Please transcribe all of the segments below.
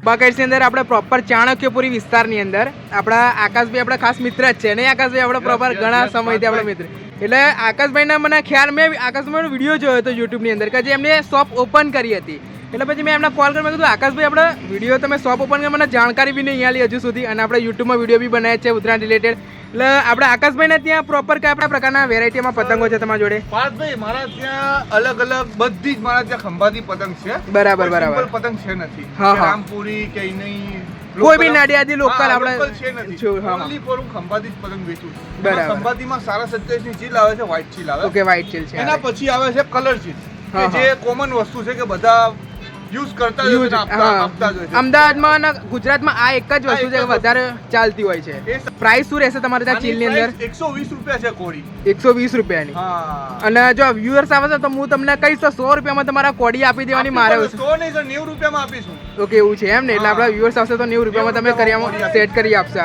બાગાયતની અંદર આપણે પ્રોપર ચાણક્યપુરી વિસ્તારની અંદર આપણા આકાશભાઈ આપણા ખાસ મિત્ર જ છે ને આકાશભાઈ આપણે પ્રોપર ઘણા સમયથી આપણા મિત્ર એટલે આકાશભાઈના મને ખ્યાલ મેં આકાશભાઈનો વિડીયો જોયો હતો યુટ્યુબની અંદર કે જે એમને શોપ ઓપન કરી હતી એટલે પછી મેં એમને કોલ કરી મેં કીધું આકાશભાઈ આપણે વિડીયો તમે શોપ ઓપન કરી મને જાણકારી બી નહીં આલી હજુ સુધી અને આપણે યુટ્યુબમાં વિડીયો બી બનાવ્યા છે ઉત્તરાયણ રિલેટેડ એટલે આપણે આકાશભાઈને ત્યાં પ્રોપર કયા પ્રકારના વેરાયટીમાં પતંગો છે તમારા જોડે? પાર્થભાઈ મારા ત્યાં અલગ અલગ બધી જ મારા ત્યાં ખંભાતી પતંગ છે. બરાબર બરાબર. પતંગ છે નથી રામપુરી કે નહીં કોઈ બી નડિયાદી લોકલ આપણે છે નથી. ઓન્લી ફોર હું ખંભાતી જ પતંગ વેચું છું. બરાબર. ખંભાતીમાં સારા 27 ની ચીલ આવે છે, વ્હાઈટ ચીલ આવે. ઓકે વ્હાઈટ ચીલ છે. એના પછી આવે છે કલર ચીલ કે જે કોમન વસ્તુ છે કે બધા યુઝ કરતા જ હોય આપતા જ હોય છે. અમદાવાદમાં અને ગુજરાતમાં આ એક જ વસ્તુ છે વધારે ચાલતી હોય છે. પ્રાઇસ શું રહેશે તમારે ત્યાં ચીલની અંદર? 120 રૂપિયા છે કોડી. 120 રૂપિયાની. અને જો વ્યુઅર્સ આવે છે તો હું તમને કહીશ તો 100 રૂપિયામાં તમારા કોડી આપી દેવાની મારે 100 નહીં તો 90 રૂપિયામાં આપીશું. ઓકે એવું છે એમ ને એટલે આપણા વ્યુઅર્સ આવશે તો 90 રૂપિયામાં તમે કરિયામાં સેટ કરી આપશો.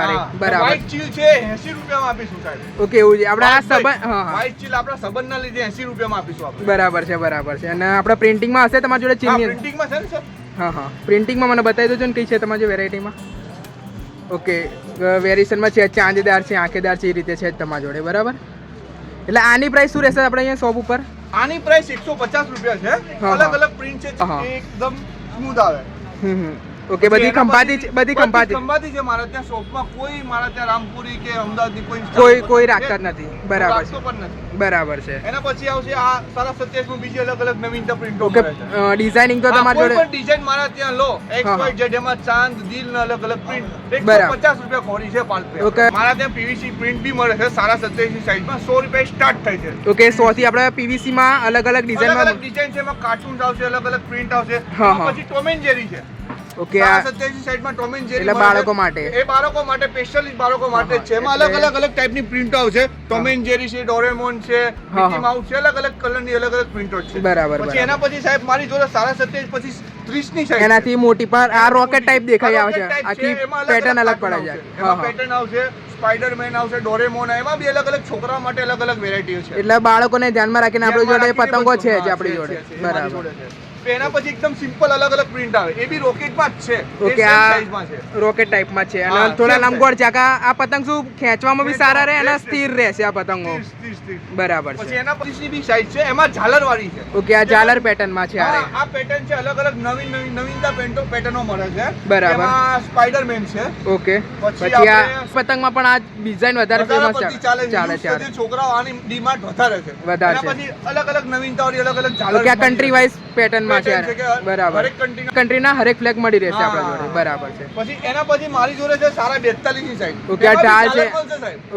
બરાબર. વ્હાઈટ ચીલ છે 80 રૂપિયામાં આપીશું સાહેબ. ઓકે એવું છે આપણે આ સંબંધ વ્હાઈટ ચીલ આપણા સંબંધના લીધે 80 રૂપિયામાં આપીશું આપણે. બરાબર છે બરાબર છે. અને આપણા પ્રિન્ટિંગમાં હશે તમારી જોડે ચીલની? પ્રિન્ટિંગમાં છે ને સર? હા પ્રિન્ટિંગમાં મને બતાવી દેજો ને કઈ છે તમારી વેરાયટીમાં? ઓકે વેરિએશનમાં છે, ચાંદીદાર છે, આંખેદાર છે, એ રીતે છે તમારી જોડે. બરાબર. એટલે આની પ્રાઇસ શું રહેશે આપણે અહીંયા શોપ ઉપર? આની પ્રાઇસ 150 રૂપિયા છે. અલગ અલગ પ્રિન્ટ છે, એકદમ સ્મૂથ આવે. ઓકે બધી ખંભાતી છે? બધી ખંભાતી છે મારા ત્યાં શોપમાં. કોઈ મારા ત્યાં રામપુરી કે અમદાવાદની કોઈ રાખતા જ નથી. બરાબર છે. બરાબર છે. એના પછી આવશે આ સારા 27 માં બીજી અલગ અલગ નવીનતા પ્રિન્ટો. ઓકે ડિઝાઇનિંગ તો તમારી જોડે કોઈ પણ ડિઝાઇન મારા ત્યાં લો XYZ એમાં ચાંદ દિલ ના અલગ અલગ પ્રિન્ટ 150 રૂપિયા કોડી છે પાલપે. ઓકે મારા ત્યાં PVC પ્રિન્ટ બી મળે છે સારા 27 ની સાઈઝમાં 100 રૂપિયા સ્ટાર્ટ થાય છે. ઓકે 100 થી આપણે PVC માં અલગ અલગ ડિઝાઇન છે. એમાં કાર્ટૂન્સ આવશે, અલગ અલગ પ્રિન્ટ આવશે. પછી ટોમ એન્ડ જેરી છે. ઓકે આ 27 સાઈડમાં ટોમ એન્ડ જેરી એટલે બાળકો માટે. એ બાળકો માટે સ્પેશિયલી બાળકો માટે છે. એમાં અલગ અલગ ટાઈપની પ્રિન્ટો આવશે. ટોમ એન્ડ જેરી છે, ડોરેમોન છે, મિકી માઉસ છે, અલગ અલગ કલરની અલગ અલગ પ્રિન્ટો છે. બરાબર. પછી એના પછી સાહેબ મારી જોડે સારા 27 પછી 30 ની સાઈઝ એનાથી મોટી પર આ રોકેટ ટાઈપ દેખાઈ આવે છે. આખી પેટર્ન અલગ પડે છે. એમાં પેટર્ન આવશે, સ્પાઈડરમેન આવશે, ડોરેમોન, એમાં બી અલગ અલગ છોકરા માટે અલગ અલગ વેરાયટીઓ છે. એટલે બાળકોને ધ્યાનમાં રાખીને આપણી જોડે પતંગો છે જે આપણી જોડે. બરાબર. એના પછી એકદમ સિમ્પલ અલગ અલગ પ્રિન્ટ આવે. એ બી રોકેટમાં જ છે. ઓકે આ રોકેટ ટાઈપમાં છે અને થોડા લંબગોળ છે. આ પતંગ શું ખેંચવામાં બી સારા રહે અને સ્થિર રહેશે આ પતંગો. બરાબર છે. પછી એના પછીની બી સાઈઝ છે, એમાં ઝાલર વાળી છે. ઓકે આ ઝાલર પેટર્નમાં છે. આ પેટર્ન છે, અલગ અલગ નવીનતા પેટર્નો મળે છે. બરાબર. એમાં સ્પાઈડરમેન છે. ઓકે પછી આ પતંગમાં પણ આ ડિઝાઇન વધારે ફેમસ છે. ચાલે છે. છોકરાઓ આની ડિમાન્ડ વધારે છે. વધારે છે. પછી અલગ અલગ નવીનતાઓની અલગ અલગ ઝાલર. ઓકે આ કન્ટ્રી વાઇઝ પેટર્નમાં છે. બરાબર. કન્ટ્રીના હરેક ફ્લેગ મળી રહેશે આપણા જોડે. બરાબર છે. પછી એના પછી મારી જોડે છે સારા 42 ની સાઈઝ. ઓકે આ ઢાલ છે.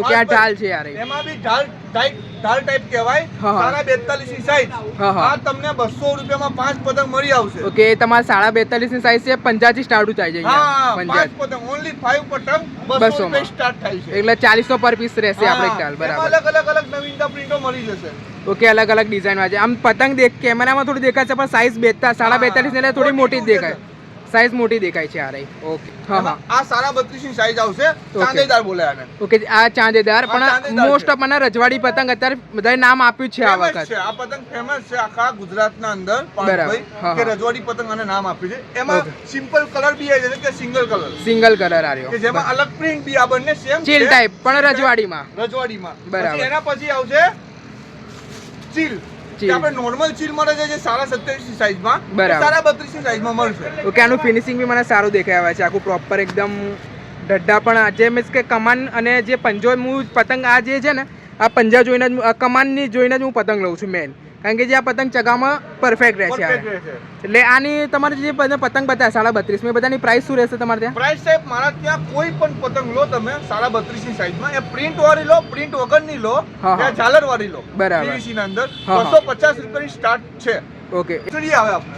ઓકે આ ઢાલ છે યાર. એમાં બી ઢાલ ટાઈપ કહેવાય. સારા 42 ની સાઈઝ. આ તમને 200 રૂપિયામાં 5 પતંગ મળી આવશે. ઓકે તમારા સાડા 42 ની સાઈઝ છે, 50 થી સ્ટાર્ટ થાય છે. હા 5 પતંગ ઓન્લી 5 પતંગ 200 રૂપિયા સ્ટાર્ટ થાય છે. એટલે 400 પર પીસ રહેશે આપણે ખ્યાલ. બરાબર. અલગ નવીનતા પ્રિન્ટો મળી જશે. ઓકે અલગ અલગ ડિઝાઇન માં છે. આમ પતંગ કેમેરામાં થોડી દેખાય છે પણ સાઈઝ સાડા 42 એટલે થોડી મોટી જ દેખાય. સાઈઝ મોટી દેખાય છે આ રહી. ઓકે આ સારા 32 ની સાઈઝ આવશે. ચાંદેદાર બોલે આને. ઓકે આ ચાંદેદાર પણ મોસ્ટ ઓફ મને રજવાડી પતંગ અત્યારે બધાએ નામ આપ્યું છે આ વખત. આ પતંગ ફેમસ છે આખા ગુજરાતના અંદર. ભાઈ કે રજવાડી પતંગ આને નામ આપ્યું છે. એમાં સિમ્પલ કલર બી આવે છે કે સિંગલ કલર આ રહ્યો કે જેમાં અલગ પ્રિન્ટ બી આ બંને સેમ ચીલ ટાઈપ પણ રજવાડીમાં. બરાબર. એના પછી આવશે ચીલ. આપણે નોર્મલ ચીલ મળે છે જે સાડા 27 ની સાઈઝમાં, સાડા 32 ની સાઈઝમાં મળશે. ઓકે આનું ફિનિશિંગ બી મને સારું દેખાય આવે છે. આખું પ્રોપર એકદમ ઢડ્ડા પણ જે મીન્સ કે કમાન અને જે પંજો હું પતંગ આ જે છે ને આ પંજા જોઈને જ કમાનની જોઈને જ હું પતંગ લઉં છું મેન. કારણ કે જે આ પતંગ ચગાવવામાં પરફેક્ટ રહે છે. એટલે આની તમારે જે પતંગ બતાવે સાડા 32 માં બધાની પ્રાઇસ શું રહેશે તમારે ત્યાં? પ્રાઇસ સાહેબ મારા ત્યાં કોઈ પણ પતંગ લો તમે સાડા 32 ની સાઈઝમાં, એ પ્રિન્ટ વાળી લો, પ્રિન્ટ વગરની લો, કે ઝાલર વાળી લો, બરાબર PVC ના અંદર 250 રૂપિયાની સ્ટાર્ટ છે. ઓકે ચડી આવે આપણે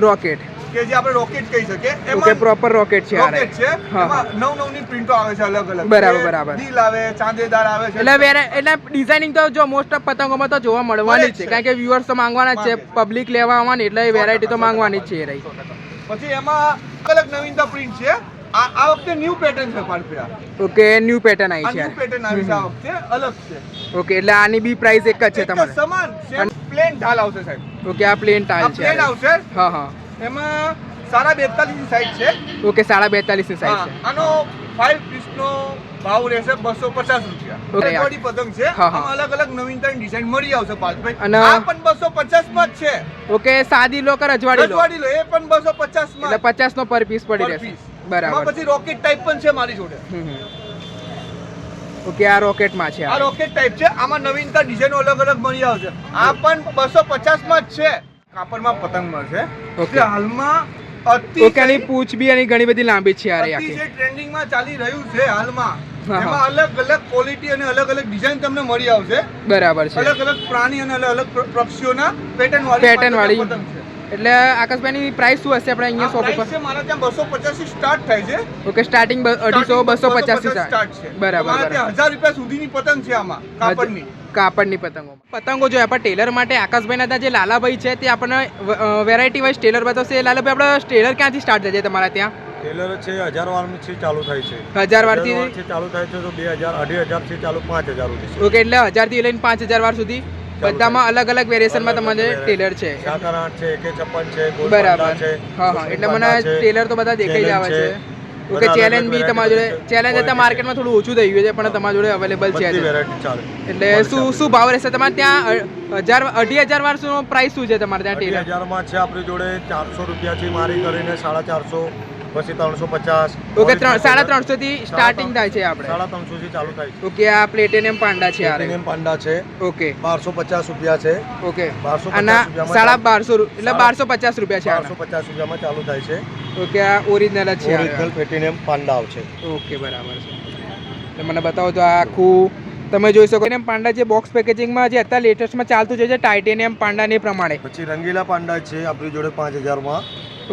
રોકેટ કે જે આપણે રોકેટ કહી શકીએ. ઓકે પ્રોપર રોકેટ છે. રોકેટ છે. એમાં નવ ની પ્રિન્ટો આવે છે અલગ અલગ. બરાબર. દિલ આવે, ચાંદેદાર આવે છે. એટલે ડિઝાઇનિંગ તો જો મોસ્ટ ઓફ પતંગોમાં તો જોવા મળવાની જ છે. કારણ કે વ્યુઅર્સ તો માંગવાના જ છે, પબ્લિક લેવા આવવાની એટલે વેરાયટી તો માંગવાની જ છે રહી. પછી એમાં અલગ નવીનતા પ્રિન્ટ છે. આ વખતે ન્યુ પેટર્ન છે પાલપિયા. ઓકે ન્યુ પેટર્ન આવી છે. ન્યુ પેટર્ન આવી છે આ વખતે, અલગ છે. ઓકે એટલે આની બી પ્રાઇસ એક જ છે તમારે? સમાન સેમ પ્લેન ઢાલ આવશે સાહેબ. ઓકે આ પ્લેન ઢાલ છે. પ્લેન આવશે. હા એમાં 42 ની સાઈઝ છે. ઓકે 42.5 ની સાઈઝ છે. આનો 5 પીસનો ભાવ રહેશે 250 રૂપિયા. રજવાડી પતંગ છે. આમાં અલગ અલગ નવીનતાની ડિઝાઇન મળી આવશે પાર્થભાઈ. આ પણ 250 માં જ છે. ઓકે સાદી લો કે રજવાડી લો એ પણ 250 માં. એટલે 50 નો પર પીસ પડી રહેશે. બરાબર. પછી રોકેટ ટાઈપ પણ છે મારી જોડે. ઓકે આ રોકેટ માં છે. આ રોકેટ ટાઈપ છે. આમાં નવીનતા ડિઝાઇન અલગ અલગ મળી આવશે. આ પણ 250 માં જ છે. કાપડમાં પતંગ મળશે. ઓકે હાલમાં ઓકે આની પૂંછ બી આની ઘણી બધી લાંબી છે યાર. આખી જે ટ્રેન્ડિંગ માં ચાલી રહ્યું છે હાલમાં. એમાં અલગ અલગ ક્વોલિટી અને અલગ અલગ ડિઝાઇન તમને મળી આવશે. બરાબર છે. અલગ અલગ પ્રાણી અને અલગ અલગ પક્ષીઓના પેટર્ન વાળી પતંગ છે. એટલે આકાશભાઈની પ્રાઇસ શું હશે આપણે અહીંયા શોપ ઉપર? મારા ત્યાં 250 થી સ્ટાર્ટ થાય છે. ઓકે સ્ટાર્ટિંગ 250 250 થી સ્ટાર્ટ છે. બરાબર. મારા ત્યાં 1000 રૂપિયા સુધીની પતંગ છે આમાં કાપડની પતંગો જો આપણે ટેલર માટે આકાશભાઈના ત્યાં જે લાલાભાઈ છે તે આપણને વેરાયટી વાઇઝ ટેલર બતાવશે. લાલાભાઈ આપણે ટેલર ક્યાંથી સ્ટાર્ટ થાય છે તમારા ત્યાં? ટેલર છે 1000 વારથી ચાલુ થાય છે. 1000 વારથી ચાલુ થાય છે તો 2000 2500 થી ચાલુ 5000 સુધી. ઓકે એટલે 1000 થી લઈને 5000 વાર સુધી બધામાં અલગ અલગ વેરિએશનમાં તમારે ટેલર છે. 7-8 છે, AK56 છે, બરાબર. હા એટલે મને ટેલર તો બધા દેખાઈ જ આવે છે. ઓકે ચેલેન્જ બી તમારી જોડે ચેલેન્જ હતા માર્કેટમાં થોડું ઓછું થઈ ગયું છે પણ તમારી જોડે અવેલેબલ છે. એટલે શું ભાવ રહેશે તમારે ત્યાં? 1000 વાર શું પ્રાઇસ શું છે તમારે ત્યાં ટેલર? 1000 માં છે આપણી જોડે 400 રૂપિયાથી મારી કરીને 450 પછી 350. ઓકે 350 થી સ્ટાર્ટિંગ થાય છે આપણે. 350 થી ચાલુ થાય છે. ઓકે આ પ્લેટિનિયમ પાંડા છે. પ્લેટિનિયમ પાંડા છે. ઓકે 1250 રૂપિયા છે. ઓકે 1250 1250 એટલે 1250 રૂપિયા છે. 1250 રૂપિયામાં ચાલુ થાય છે. ઓકે આ ઓરિજિનલ જ છે. ઓરિજિનલ પ્લેટિનિયમ પાંડા આવશે. ઓકે બરાબર છે. તો મને બતાવો તો આખું તમે જોઈ શકો ને પાંડા જે બોક્સ પેકેજિંગમાં જે અત્યારે લેટેસ્ટમાં ચાલતું છે ટાઇટેનિયમ પાંડાને પ્રમાણે. પછી રંગીલા પાંડા છે આપણી જોડે 5000 માં.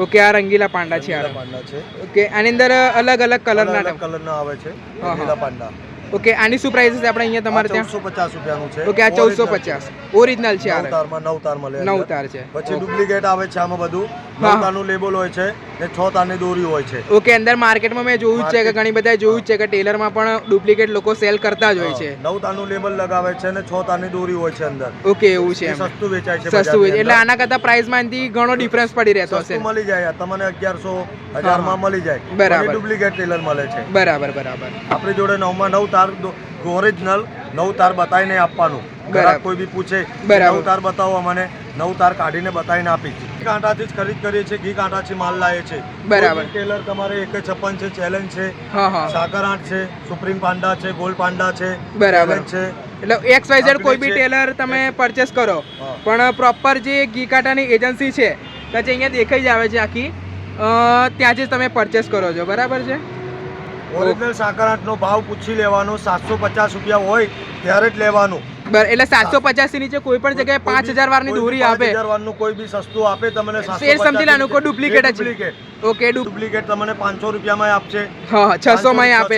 ઓકે આ રંગીલા પાંડા છે. ઓકે આની અંદર અલગ અલગ કલરના આવે છે રંગીલા પાંડા. ઓકે આની શું પ્રાઇસ છે આપણે અહીંયા તમારે ત્યાં? 450 રૂપિયાનું છે. ઓકે આ 1450 ઓરિજિનલ છે. 9 તારમાં 9 તાર મળે. 9 તાર છે. પછી ડુપ્લિકેટ આવે છે આમાં બધું. 9 તારનું લેબલ હોય છે ને 6 તારની દોરી હોય છે. ઓકે અંદર માર્કેટમાં મેં જોયું છે કે ઘણી બધા જોયું છે કે ટેલરમાં પણ ડુપ્લિકેટ લોકો સેલ કરતા જ હોય છે. 9 તારનું લેબલ લગાવે છે ને 6 તારની દોરી હોય છે અંદર. ઓકે એવું છે. સસ્તું વેચાય છે. સસ્તું વેચાય એટલે આના કરતા પ્રાઇસમાંથી ઘણો ડિફરન્સ પડી રહેતો હશે. મળી જાય તમને 1100 1000 માં મળી જાય. બરાબર. ડુપ્લિકેટ ટેલર મળે છે. બરાબર બરાબર. આપણી જોડે 9 માં 9 તાર ઓરિજિનલ 9 તાર બતાવીને આપવાનું. ગ્રાહક કોઈ બી પૂછે 9 તાર બતાવો મને 9 તાર કાઢીને બતાવીને આપી છે. ઘી કાંટાથી જ ખરીદ કરીએ છીએ. ઘી કાંટાથી માલ લાવીએ છીએ. બરાબર. ટેલર તમારે AK56 છે, ચેલેન્જ છે, સાકર 8 છે, સુપ્રીમ પાંડા છે, ગોલ્ડ પાંડા છે. બરાબર છે. એટલે XYZ કોઈ બી ટેલર તમે પરચેસ કરો પણ પ્રોપર જે ઘી કાંટાની એજન્સી છે તો જે અહીંયા દેખાઈ જ આવે છે આખી ત્યાં જ તમે પરચેસ કરો છો. બરાબર છે. ઓરિજિનલ સાકર 8 નો ભાવ પૂછી લેવાનો. 750 રૂપિયા હોય ત્યારે જ લેવાનું. એટલે 750 થી નીચે કોઈ પણ જગ્યાએ 5000 વારની દોરી આપે 5000 વારનું કોઈ બી સસ્તું આપે તમને. સેલ સમજી લેવાનું કોઈ ડુપ્લિકેટ છે. ઓકે ડુપ્લિકેટ તમને 500 રૂપિયામાં આપશે. હા 600 માં આપે.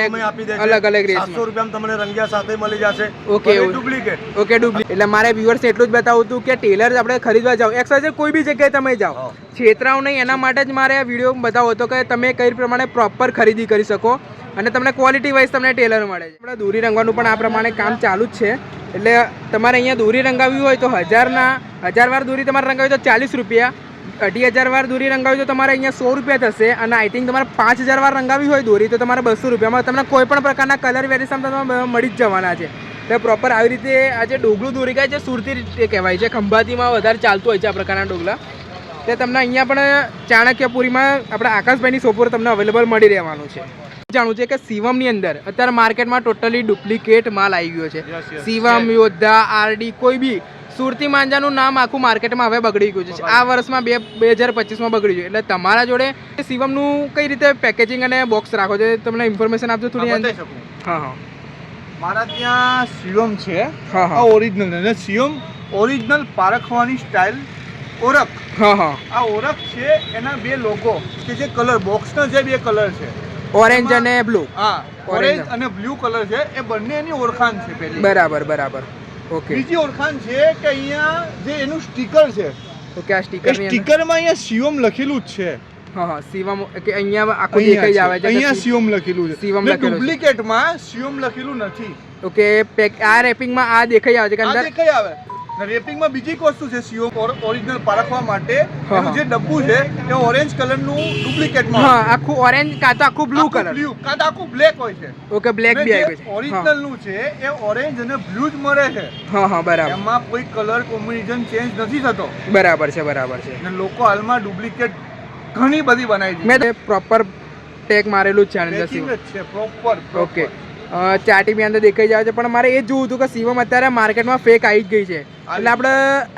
અલગ અલગ રેટ 700 રૂપિયામાં તમને રંગિયા સાથે મળી જશે. Okay duplicate. Okay duplicate. એટલે મારે વ્યુઅર્સ એટલું જ બતાવું હતું કે ટેલર આપણે ખરીદવા જાઓ XYZ કોઈ બી જગ્યાએ તમે જાઓ છેતરાવ નહીં. એના માટે જ મારે આ વિડીયો બતાવો હતો કે તમે કઈ પ્રમાણે પ્રોપર ખરીદી કરી શકો અને તમને ક્વોલિટી વાઇઝ તમને ટેલર મળે છે. આપણે દોરી રંગવાનું પણ આ પ્રમાણે કામ ચાલુ જ છે. એટલે તમારે અહીંયા દોરી રંગાવી હોય તો 1000 વાર દોરી તમારે રંગાવી તો 40 રૂપિયા. 2500 વાર દોરી રંગાવી તો તમારે અહીંયા 100 રૂપિયા થશે. અને આઈ થિંક તમારે 5000 વાર રંગાવી હોય દોરી તો તમારે 200 રૂપિયામાં તમને કોઈ પણ પ્રકારના કલર વેરિએશન તમને મળી જ જવાના છે. એટલે પ્રોપર આવી રીતે આ જે ડોગલું દોરી કાંઈ છે સુરતી કહેવાય છે. ખંભાતીમાં વધારે ચાલતું હોય છે આ પ્રકારના ડોગલા. તે તમને અહીંયા પણ ચાણક્યપુરીમાં આપણા આકાશભાઈની શોપ પર તમને અવેલેબલ મળી રહેવાનું છે. જાણવું છે કે શિવમની અંદર અત્યારે માર્કેટમાં ટોટલી ડુપ્લિકેટ માલ આવી ગયો છે. શિવમ, યોદ્ધા, RD કોઈ બી સુરતી માંજાનું નામ આખું માર્કેટમાં હવે બગડી ગયું છે. આ વર્ષમાં 2025માં બગડી ગયું. એટલે તમારા જોડે શિવમનું કઈ રીતે પેકેજિંગ અને બોક્સ રાખો છો તમને ઇન્ફોર્મેશન આપજો થોડી. હા મારા ત્યાં શિવમ છે. આ ઓરિજિનલ અને શિવમ ઓરિજિનલ પારખવાની સ્ટાઇલ ઓળખ. આ ઓળખ છે એના બે લોગો કે જે કલર બોક્સના જે બે કલર છે ઓરેન્જ અને બ્લુ. ઓરેન્જ અને બ્લુ કલર છે એ બંને એની ઓળખાણ છે પહેલી. બરાબર બરાબર. ઓકે બીજી ઓળખાણ છે કે અહીંયા જે એનું સ્ટીકર છે. ઓકે આ સ્ટીકરમાં અહીંયા શિવમ લખેલું જ છે. શિવમ કે અહીંયા આખું દેખાઈ જ આવે છે. અહીંયા શિવમ લખેલું છે. શિવમ લખેલું. ડુપ્લિકેટમાં શિવમ લખેલું નથી. ઓકે આ રેપિંગમાં આ દેખાઈ આવે છે કે અંદર દેખાઈ આવે રેપિંગમાં બીજી એક વસ્તુ છે સીઓમ ઓરિજિનલ પારખવા માટે એનું જે ડબ્બુ છે એ ઓરેન્જ કલરનું ડુપ્લિકેટમાં હા આખું ઓરેન્જ કાં તો આખું બ્લુ કલર બ્લુ કાં તો આખું બ્લેક હોય છે. ઓકે બ્લેક બી આવી ગયું છે. ઓરિજિનલ નું છે એ ઓરેન્જ અને બ્લુ જ મળે છે. હા હા બરાબર. એમાં કોઈ કલર કોમ્બિનેશન ચેન્જ નથી થતો. બરાબર છે બરાબર છે. અને લોકો હાલમાં ડુપ્લિકેટ ઘણી બધી બનાવી મેં પ્રોપર ટેગ મારેલું જ છે આની અંદર છે પ્રોપર. ઓકે ચાટી બી અંદર દેખાઈ જાય છે પણ મારે એ જ જોવું હતું કે શિવમ અત્યારે માર્કેટમાં ફેક આવી જ ગઈ છે એટલે આપણે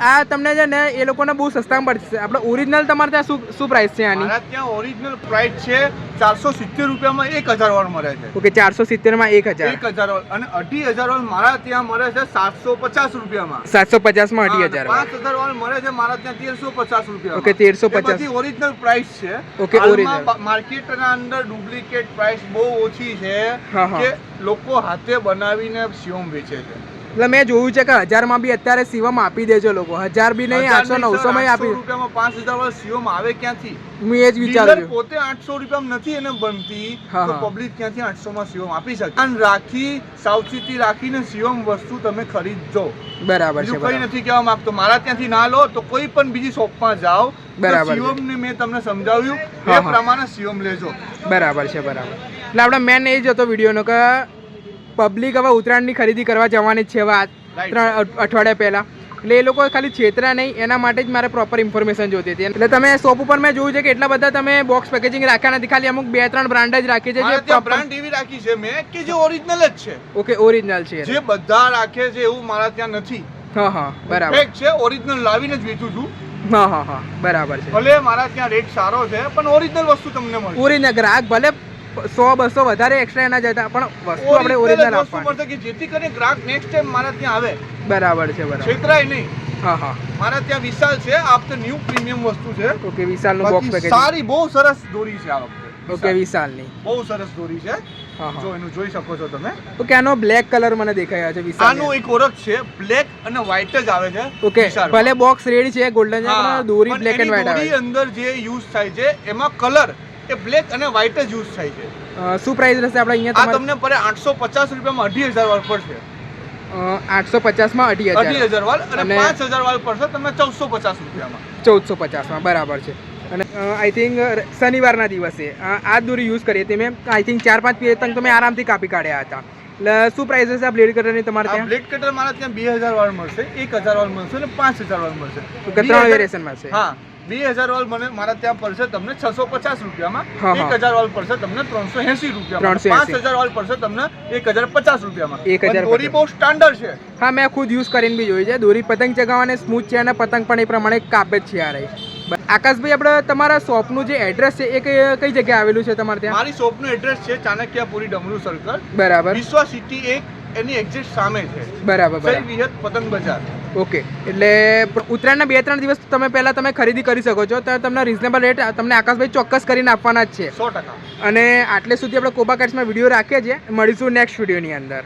આ તમને છે ને એ લોકોને બહુ સસ્તામાં પડશે. આપણે ઓરિજિનલ તમારે ત્યાં શું પ્રાઇસ છે આની? મારા ત્યાં ઓરિજિનલ પ્રાઇસ છે 470 રૂપિયામાં 1000 વાળ મળે છે. ઓકે 470 માં 1000 વાળ અને 2500 વાળ મારા ત્યાં મળે છે 750 રૂપિયામાં. 750 માં 8000 5000 વાળ મળે છે મારા ત્યાં 1350 રૂપિયા. ઓકે 1350 બધી ઓરિજિનલ પ્રાઇસ છે. ઓકે ઓરિજિનલ માર્કેટના અંદર ડુપ્લિકેટ પ્રાઇસ બહુ ઓછી છે કે લોકો હાથે બનાવીને શિવમ વેચે છે. એટલે મેં જોયું છે કે 1000 માં બી અત્યારે શિવમ આપી દે છે લોકો. 1000 બી નહીં 800 900 માં આપી રૂપિયામાં 5000 વાળા શિવમ આવે ક્યાંથી? હું એ જ વિચારું છું. પોતે 800 રૂપિયામાં નથી એને બનતી તો પબ્લિક ક્યાંથી 800 માં શિવમ આપી શકે? અને રાખી સાવચેતી રાખીને શિવમ વસ્તુ તમે ખરીદજો. બરાબર છે. કઈ નથી કહેવા માંગતો મારા ત્યાંથી ના લો તો કોઈ પણ બીજી શોપમાં જાઓ. બરાબર. શિવમ ને મેં તમને સમજાવ્યું એ પ્રમાણે શિવમ લેજો. બરાબર છે બરાબર. એટલે આપણે મેન એ જ હતો વિડીયોનો કે પબ્લિક હવે ઉત્તરાયણની ખરીદી કરવા જવાની જ છે હવે 3 અઠવાડિયા પહેલા એટલે એ લોકો ખાલી છેતરા નહીં એના માટે જ મારે પ્રોપર ઇન્ફોર્મેશન જોતી હતી. એટલે તમે શોપ ઉપર મેં જોયું છે કે એટલા બધા તમે બોક્સ પેકેજિંગ રાખ્યા નથી ખાલી અમુક 2-3 બ્રાન્ડ જ રાખી છે જે બ્રાન્ડ એવી રાખી છે મેં કે જે ઓરિજિનલ જ છે. ઓકે ઓરિજિનલ છે જે બધા રાખે છે એવું મારા ત્યાં નથી. હા હા બરાબર. ફેક છે ઓરિજિનલ લાવીને જ વેચું છું. હા હા હા બરાબર છે. ભલે મારા ત્યાં રેટ સારો છે પણ ઓરિજિનલ વસ્તુ તમને મળશે. ઓરિજિનલ ગ્રાહક ભલે 100-200 વધારે એક્સ્ટ્રા એના જતા પણ વસ્તુ આપણે ઓરિજિનલ આપવાની કે જેથી કરીને ગ્રાહક નેક્સ્ટ ટાઈમ મારા ત્યાં આવે. બરાબર છે બરાબર. છેતરાય નહીં. હા હા મારા ત્યાં વિશાલ છે આ વખતે ન્યુ પ્રીમિયમ વસ્તુ છે. ઓકે વિશાલનું બોક્સ પેકેજ સારી બહુ સરસ દોરી છે આ વખતે. ઓકે વિશાલની બહુ સરસ દોરી છે. જો એનું જોઈ શકો છો તમે. ઓકે આનો બ્લેક કલર મને દેખાય છે વિશાલ. આનો એક ઓળખ છે બ્લેક અને વ્હાઈટ જ આવે છે. ઓકે ભલે બોક્સ રેડ છે ગોલ્ડન છે પણ દોરી બ્લેક એન્ડ વ્હાઈટ આવે છે. દોરી અંદર જે યુઝ થાય છે એમાં કલર એ બ્લેક અને વ્હાઈટ જ યુઝ થાય છે. શું પ્રાઇસ રહેશે આપણે અહીંયા? આ તમને પડે 850 રૂપિયામાં 2500 વાળ પડશે. 850 માં 28000 વાળ અને 5000 વાળ પડશે તમને 1450 રૂપિયામાં. 1450 માં બરાબર છે. અને આઈ થિંક શનિવારના દિવસે આ દોરી યુઝ કરી હતી મેં. આઈ થિંક 4-5 પતંગ તો મેં આરામથી કાપી કાઢ્યા હતા. એટલે શું પ્રાઇસ હશે આ બ્લેડ કટરની તમારે ત્યાં? બ્લેડ કટર મારા ત્યાં 2000 વાળ મળશે, 1000 વાળ મળશે અને 5000 વાળ મળશે. ઓકે 3 વેરિએશન મળશે. હા 2000 વાળ મને મારા ત્યાં પડશે તમને 650 રૂપિયામાં. 1000 વાળ પડશે તમને 380 રૂપિયામાં. 5000 વાળ પડશે તમને 1050 રૂપિયામાં. 1000 દોરી બહુ સ્ટાન્ડર્ડ છે. હા મેં ખુદ યુઝ કરીને બી જોઈ છે. દોરી પતંગ ચગાવવાને સ્મૂથ છે અને પતંગ પણ એ પ્રમાણે કાપે જ છે યાર. આકાશભાઈ આપણે તમારા શોપનું જે એડ્રેસ છે એ કઈ જગ્યાએ આવેલું છે તમારે ત્યાં? મારી શોપનું એડ્રેસ છે ચાણક્યપુરી ડમરૂ સર્કલ. બરાબર. વિશ્વા સિટી 1 એની એક્ઝેક્ટ સામે છે. બરાબર બરાબર. વિહત પતંગ બજાર. ઓકે એટલે ઉત્તરાયણના 2-3 દિવસ તમે પહેલા તમે ખરીદી કરી શકો છો તો તમને રિઝનેબલ રેટ તમને આકાશભાઈ ચોક્કસ કરીને આપવાના જ છે. 100%. અને આટલે સુધી આપણે કોબા કાર્ડ્સમાં વિડીયો રાખીએ છીએ. મળીશું નેક્સ્ટ વિડીયોની અંદર.